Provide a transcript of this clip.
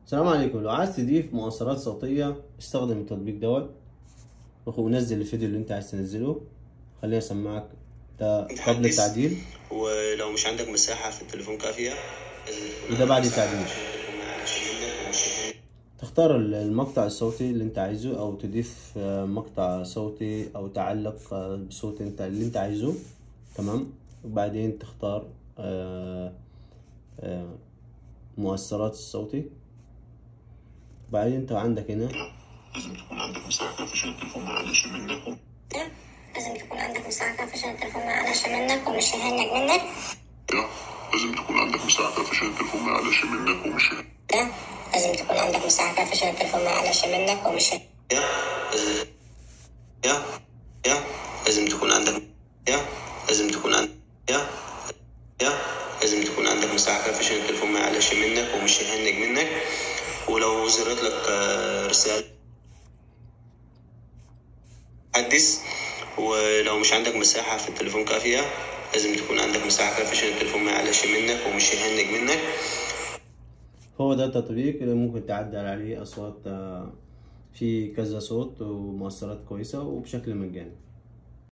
السلام عليكم. لو عايز تضيف مؤثرات صوتية استخدم التطبيق دوت ونزل الفيديو اللي انت عايز تنزله. خليني اسمعك ده قبل متحدث. التعديل ولو مش عندك مساحة في التليفون كافية لازم تكون وده عندك بعد مساحة التعديل. عشان التليفون ما يعلقش منك ومش تختار المقطع الصوتي اللي انت عايزه او تضيف مقطع صوتي او تعلق بصوت اللي انت عايزه. تمام. وبعدين تختار آه، مؤثرات الصوتي. بعدين انت عندك هنا لازم تكون عندك مساحة كافية عشان التليفون ما يعلقش منك لازم تكون عندك مساحة كافية عشان التليفون ما يعلقش منك ومش يهنج منك. لازم تكون عندك مساحة كافية عشان التليفون ما يعلقش منك ومش لازم تكون عندك مساحة كافية عشان التليفون ما يعلقش منك ومش يا يا لازم تكون عندك يا لازم تكون عندك يا لازم تكون عندك مساحة كافية عشان التليفون ما يعلقش منك ومش يهنج منك. ولو ظهرت لك رسالة حدث. ولو مش عندك مساحة في التليفون كافية لازم تكون عندك مساحة كافية عشان التليفون ما يعلقش منك ومش يهنج منك. هو ده التطبيق اللي ممكن تعدل عليه أصوات، في كذا صوت ومؤثرات كويسة وبشكل مجاني.